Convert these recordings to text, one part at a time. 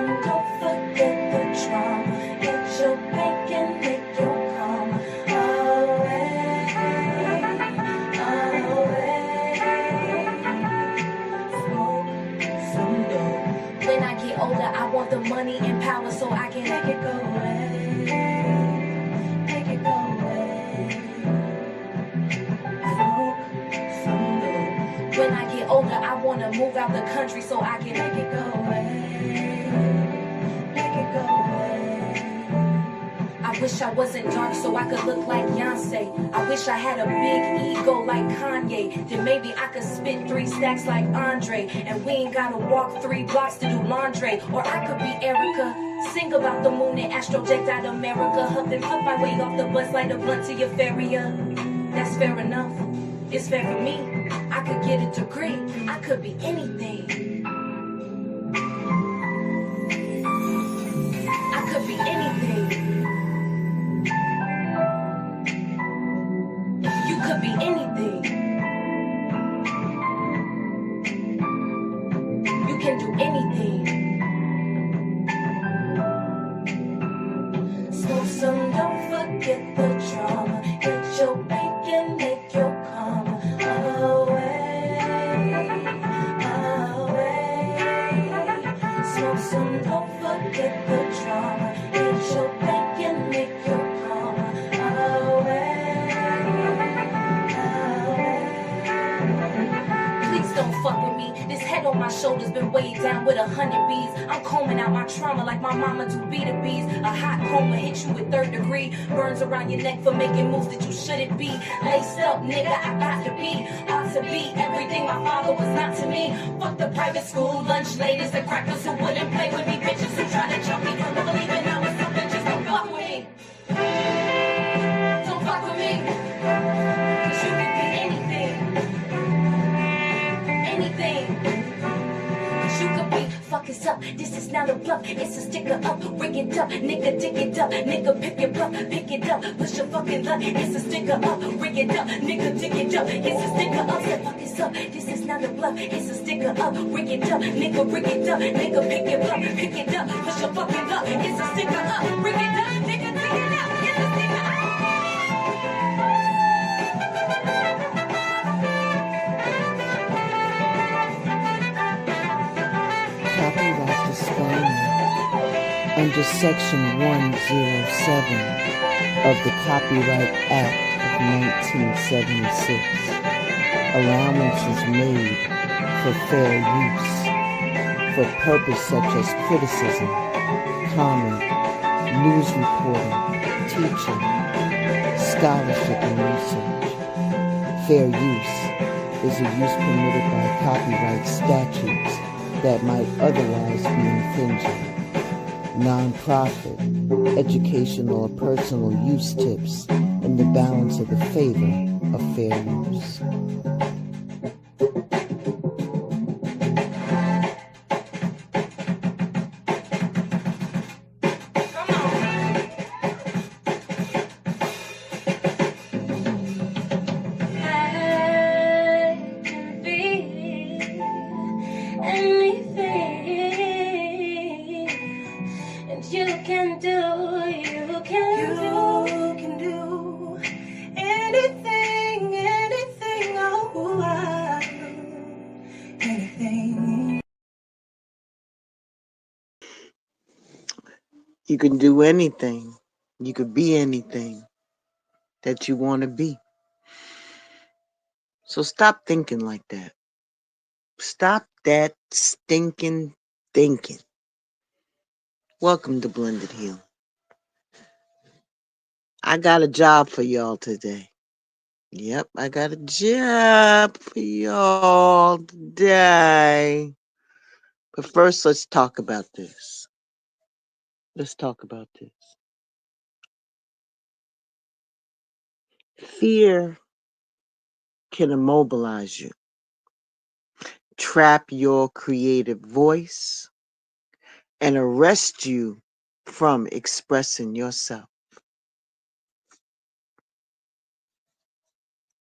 some, don't forget the trauma. Get your bank and make your karma away, away. Smoke some dope. When I get older, I want the money and power so I can make it go away, make it go away. Smoke some dope. When I get older, I want to move out the country so I can make it go away, make it go away. I wish I wasn't dark so I could look like Beyonce. I wish I had a big ego like Kanye. Then maybe I could spit 3 stacks like Andre. And we ain't gotta walk 3 blocks to do laundry. Or I could be Erica, sing about the moon and astroject out America. Huff and puff my way off the bus like a blunt to your farrier. That's fair enough, it's fair for me. I could get a degree, I could be anything. I could be anything. You could be anything. You can do anything. Smoke some, don't forget the trauma. Get your bank and make your karma away, away. Smoke some, don't forget the trauma. Get your bank and make your karma away, away. Please don't fuck with me. This head on my shoulders been weighed down with 100 bees. I'm combing out my trauma like my mama do B2Bs. A hot comb will hit you with 3rd degree. Burns around your neck for making moves that you shouldn't be. Laced up, nigga, I got to be. Ought to be everything my father was not to me. Fuck the private school lunch ladies and crackers who wouldn't play with me. Bitches who try to jump me. Don't believe in I was something, just don't fuck with me. Don't fuck with me. Cause you can be anything. Anything. You could be, fuck it up, this is not a bluff, it's a sticker up, rig it up, nigga dig it up, nigga pick it up, push your fucking luck, it's a sticker up, rig it up, nigga dig it up, it's a sticker up, say fuck it up, this is not a bluff, it's a sticker up, rig it up, nigga rig it up, nigga pick it up, push your fucking luck, it's a sticker up, rig it up, nigga dig it up, it's a sticker up. Copyright disclaimer. Under Section 107 of the Copyright Act of 1976, allowance is made for fair use for purposes such as criticism, comment, news reporting, teaching, scholarship, and research. Fair use is a use permitted by copyright statutes that might otherwise be infringing. Non-profit, educational, or personal use tips in the balance of the favor of fair use. You can do anything, oh, anything. You can do anything. You could be anything that you want to be. So stop thinking like that. Stop that stinking thinking. Welcome to Blended Healing. I got a job for y'all today. Yep, I got a job for y'all today. But first, let's talk about this. Let's talk about this. Fear can immobilize you, trap your creative voice, and arrest you from expressing yourself.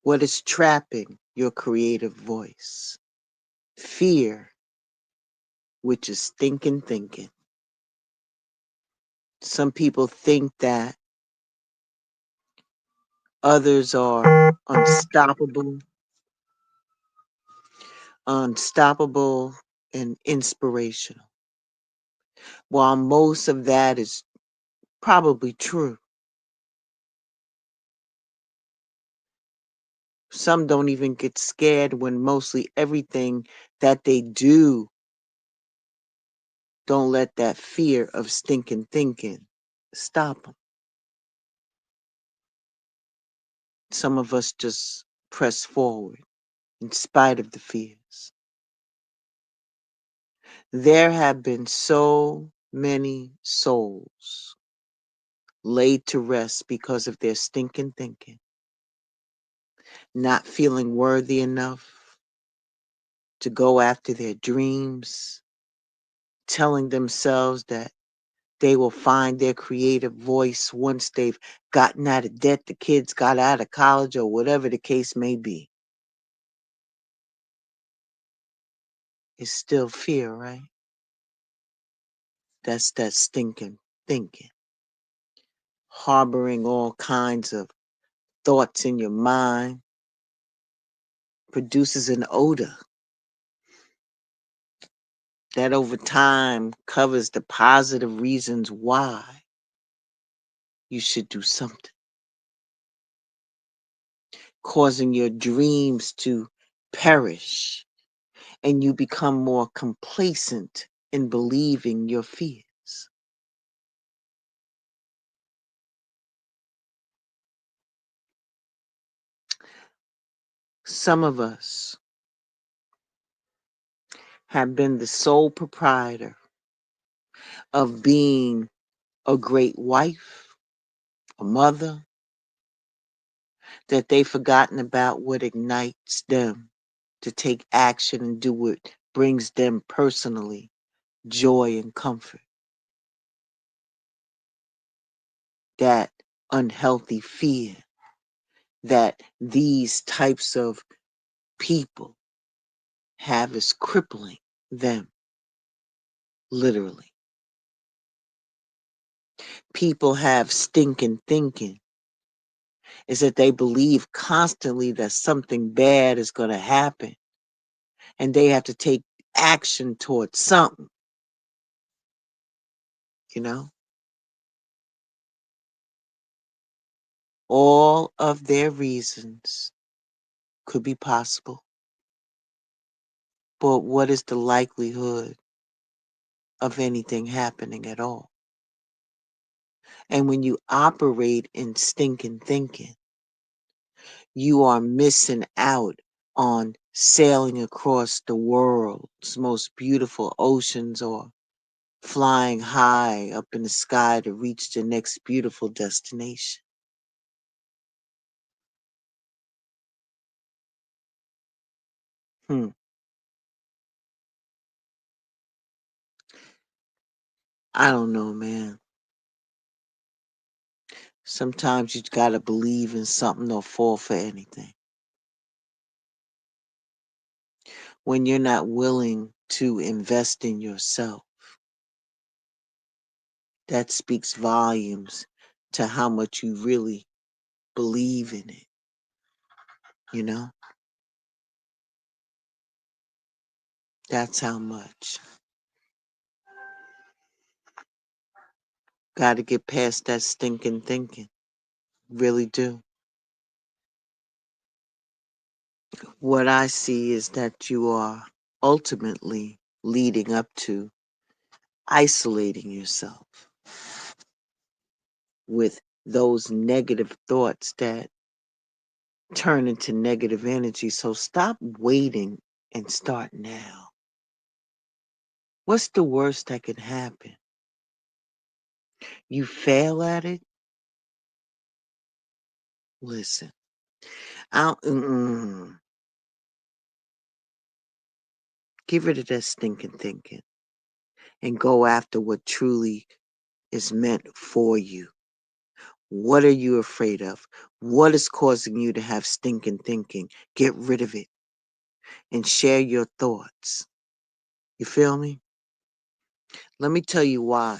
What is trapping your creative voice? Fear, which is stinking thinking. Some people think that others are unstoppable and inspirational. While most of that is probably true, some don't even get scared when mostly everything that they do don't let that fear of stinking thinking stop them. Some of us just press forward in spite of the fears. There have been so many souls laid to rest because of their stinking thinking, not feeling worthy enough to go after their dreams, telling themselves that they will find their creative voice once they've gotten out of debt, the kids got out of college, or whatever the case may be. It's still fear, right? That's that stinking thinking, harboring all kinds of thoughts in your mind produces an odor that over time covers the positive reasons why you should do something, causing your dreams to perish and you become more complacent in believing your fears. Some of us have been the sole proprietor of being a great wife, a mother, that they've forgotten about what ignites them to take action and do what brings them personally joy and comfort. That unhealthy fear that these types of people have is crippling them, literally. People have stinking thinking is that they believe constantly that something bad is going to happen and they have to take action towards something, you know? All of their reasons could be possible, but what is the likelihood of anything happening at all? And when you operate in stinking thinking, you are missing out on sailing across the world's most beautiful oceans or flying high up in the sky to reach the next beautiful destination. Hmm. I don't know, man. Sometimes you gotta believe in something or fall for anything. When you're not willing to invest in yourself, that speaks volumes to how much you really believe in it, you know? That's how much. Gotta get past that stinking thinking. Really do. What I see is that you are ultimately leading up to isolating yourself with those negative thoughts that turn into negative energy. So stop waiting and start now. What's the worst that can happen? You fail at it? Listen, I'll, get rid of that stinking thinking and go after what truly is meant for you. What are you afraid of? What is causing you to have stinking thinking? Get rid of it and share your thoughts. You feel me? Let me tell you why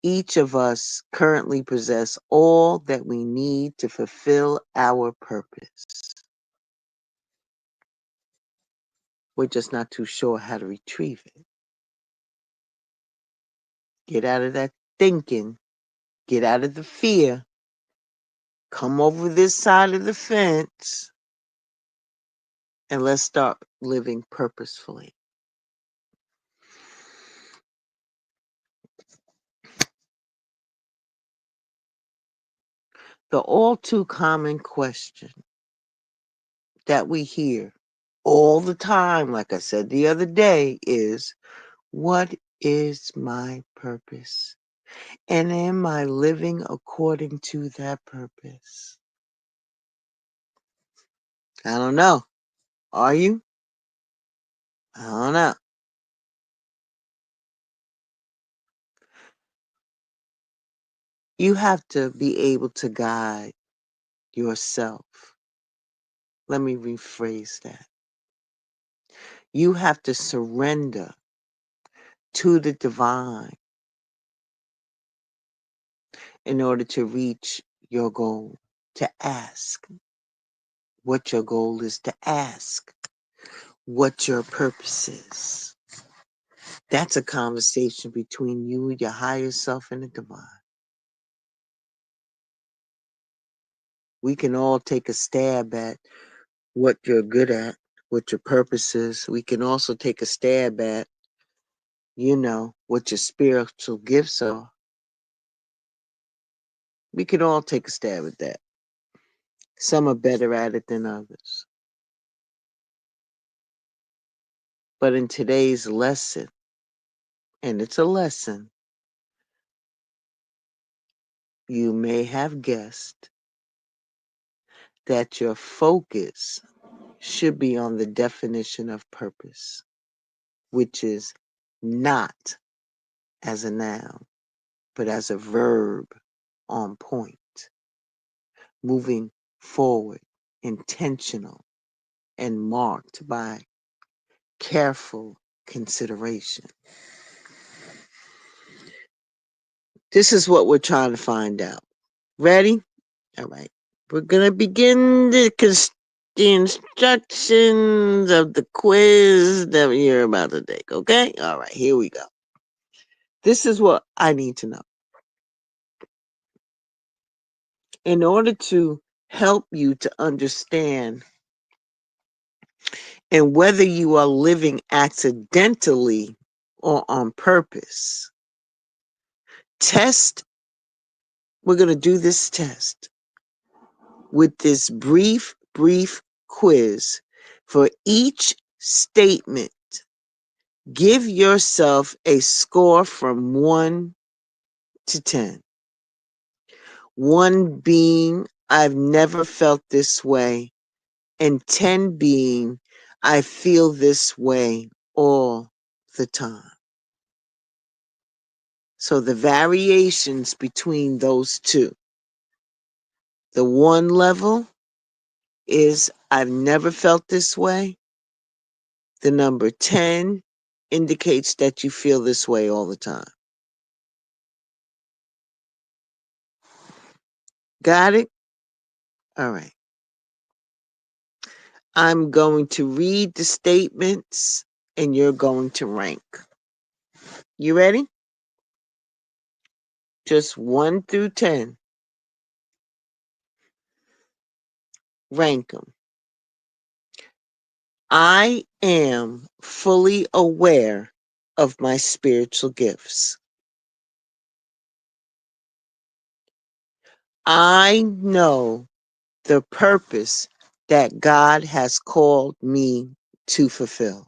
Each of us currently possess all that we need to fulfill our purpose. We're just not too sure how to retrieve it. Get out of that thinking. Get out of the fear. Come over this side of the fence and let's start living purposefully. The all too common question that we hear all the time, like I said the other day, is what is my purpose? And am I living according to that purpose? I don't know. Are you? I don't know. You have to be able to guide yourself. Let me rephrase that. You have to surrender to the divine in order to reach your goal, to ask what your goal is, to ask what your purpose is. That's a conversation between you, your higher self, and the divine. We can all take a stab at what you're good at, what your purpose is. We can also take a stab at, what your spiritual gifts are. We can all take a stab at that. Some are better at it than others. But in today's lesson, and it's a lesson, you may have guessed that your focus should be on the definition of purpose, which is not as a noun, but as a verb on point, moving forward, intentional, and marked by careful consideration. This is what we're trying to find out. Ready? All right. We're going to begin the instructions of the quiz that you're about to take, okay? All right, here we go. This is what I need to know. In order to help you to understand and whether you are living accidentally or on purpose, we're going to do this test with this brief quiz for each statement. Give yourself a score from 1 to 10. 1 being, I've never felt this way, and 10 being, I feel this way all the time. So the variations between those two. The 1 level is, I've never felt this way. The number 10 indicates that you feel this way all the time. Got it? All right. I'm going to read the statements and you're going to rank. You ready? Just 1 through 10. Rank them. I am fully aware of my spiritual gifts. I know the purpose that God has called me to fulfill.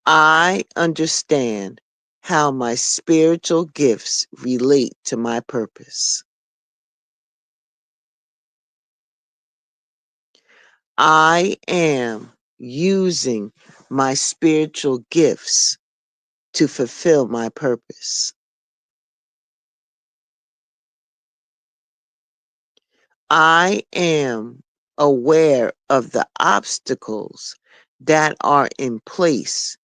I understand how my spiritual gifts relate to my purpose. I am using my spiritual gifts to fulfill my purpose. I am aware of the obstacles that are in place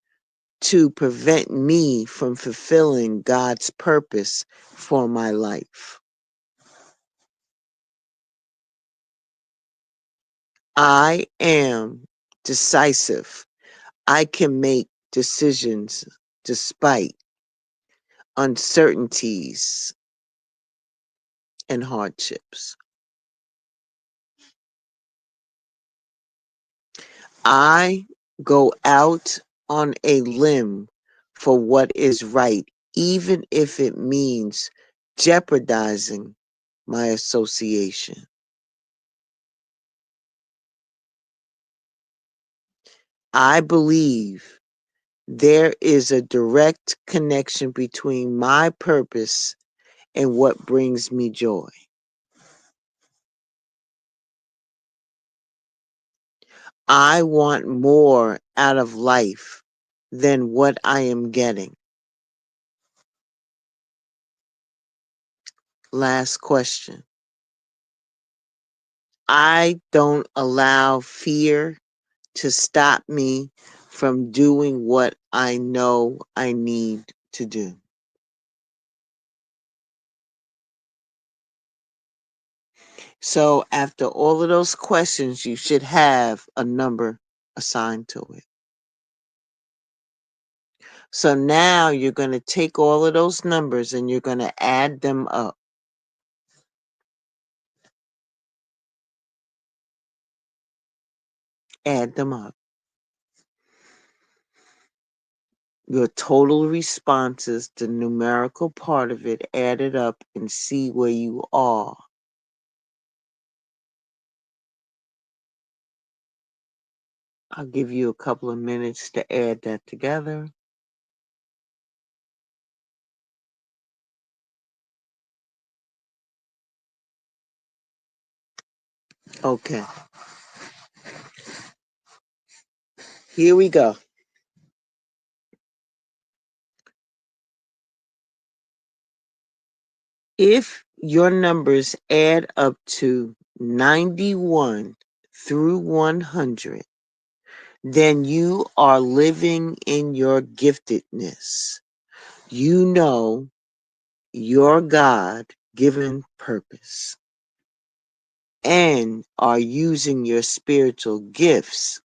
to prevent me from fulfilling God's purpose for my life. I am decisive. I can make decisions despite uncertainties and hardships. I go out on a limb for what is right, even if it means jeopardizing my association. I believe there is a direct connection between my purpose and what brings me joy. I want more out of life than what I am getting. Last question. I don't allow fear to stop me from doing what I know I need to do. So, after all of those questions, you should have a number assigned to it. So, now you're going to take all of those numbers and you're going to add them up. Add them up. Your total responses, the numerical part of it, add it up and see where you are. I'll give you a couple of minutes to add that together. Okay, here we go. If your numbers add up to 91 through 100, then you are living in your giftedness. You know your God given purpose and are using your spiritual gifts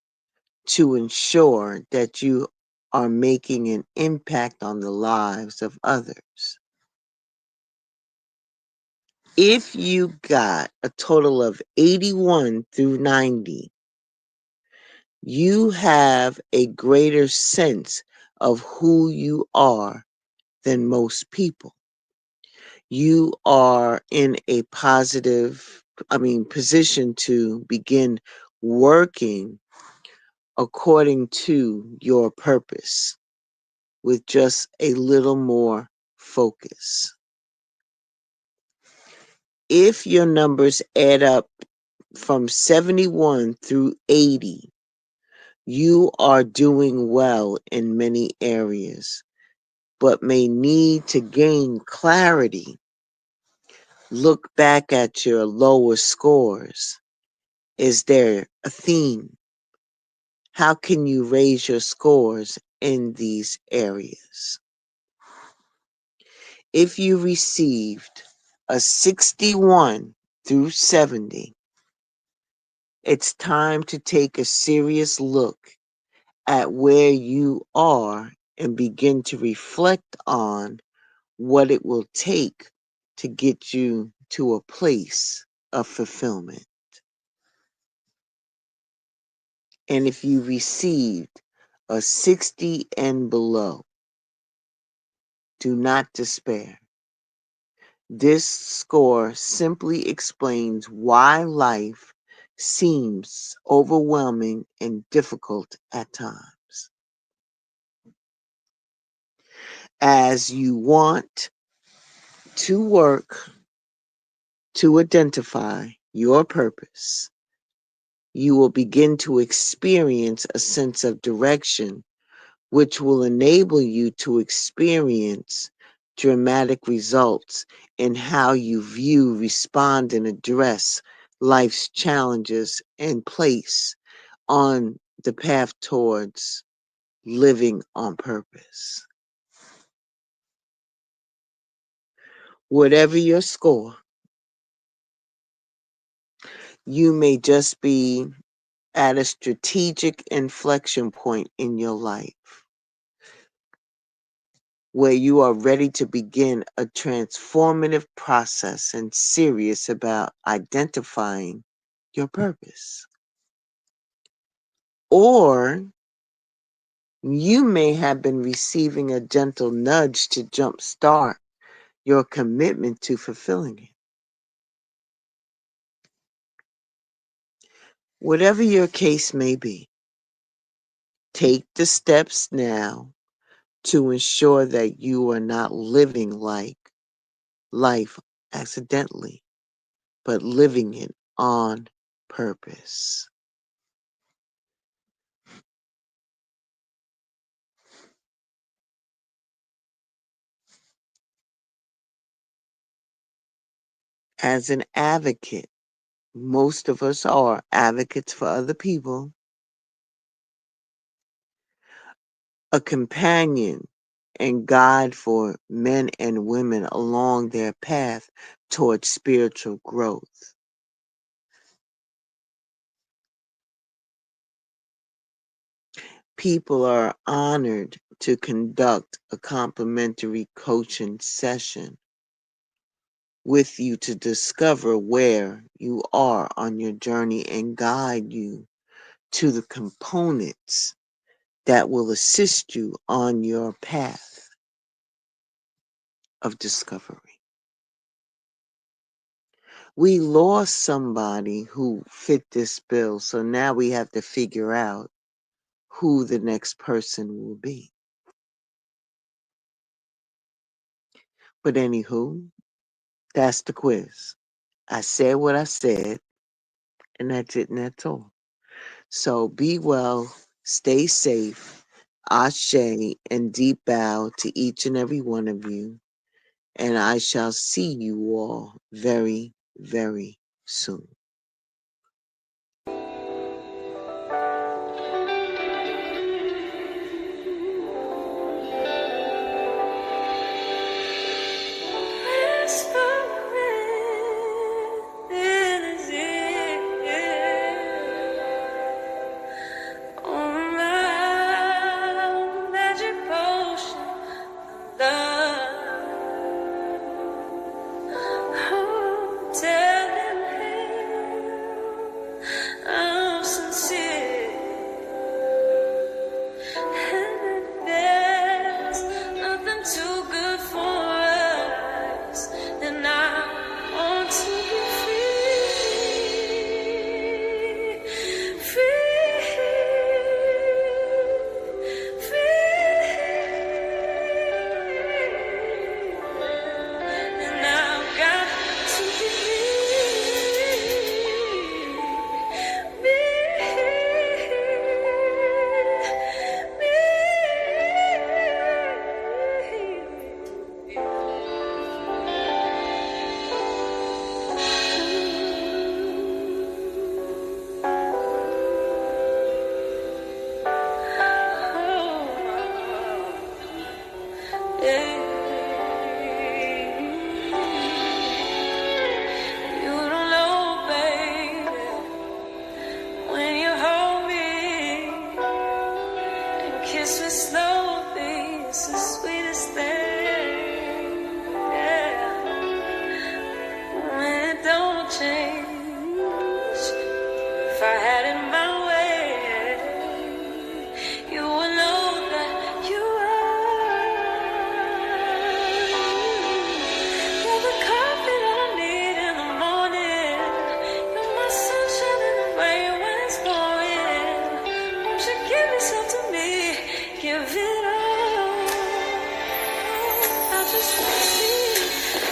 to ensure that you are making an impact on the lives of others. If you got a total of 81 through 90, you have a greater sense of who you are than most people. You are in a position to begin working according to your purpose with just a little more focus. If your numbers add up from 71 through 80, you are doing well in many areas, but may need to gain clarity. Look back at your lower scores. Is there a theme? How can you raise your scores in these areas? If you received a 61 through 70, it's time to take a serious look at where you are and begin to reflect on what it will take to get you to a place of fulfillment. And if you received a 60 and below, do not despair. This score simply explains why life seems overwhelming and difficult at times. As you want to work to identify your purpose, you will begin to experience a sense of direction, which will enable you to experience dramatic results in how you view, respond, and address life's challenges and place on the path towards living on purpose. Whatever your score, you may just be at a strategic inflection point in your life where you are ready to begin a transformative process and serious about identifying your purpose. Or you may have been receiving a gentle nudge to jumpstart your commitment to fulfilling it. Whatever your case may be, take the steps now to ensure that you are not living like life accidentally, but living it on purpose. As an advocate, most of us are advocates for other people, a companion and guide for men and women along their path towards spiritual growth. People are honored to conduct a complimentary coaching session with you to discover where you are on your journey and guide you to the components that will assist you on your path of discovery. We lost somebody who fit this bill, so now we have to figure out who the next person will be. But anywho, that's the quiz. I said what I said, and that's it and that's all. So be well, stay safe, ashe, and deep bow to each and every one of you. And I shall see you all very, very soon.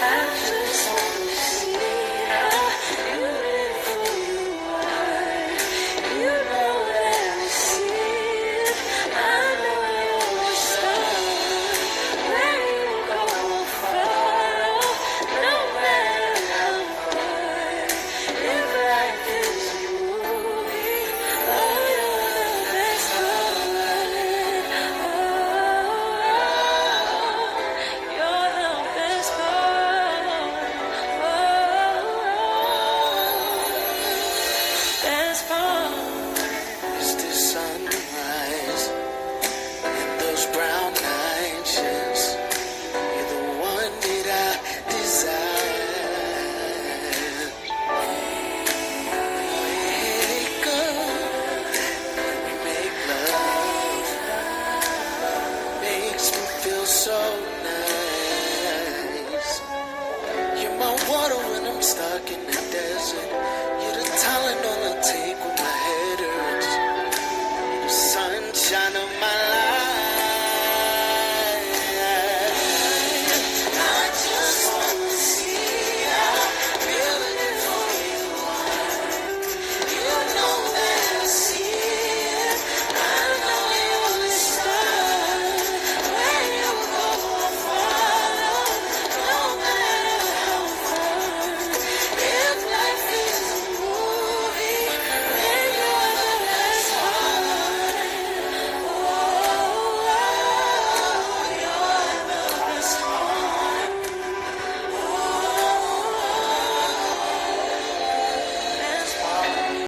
I just wanna see What a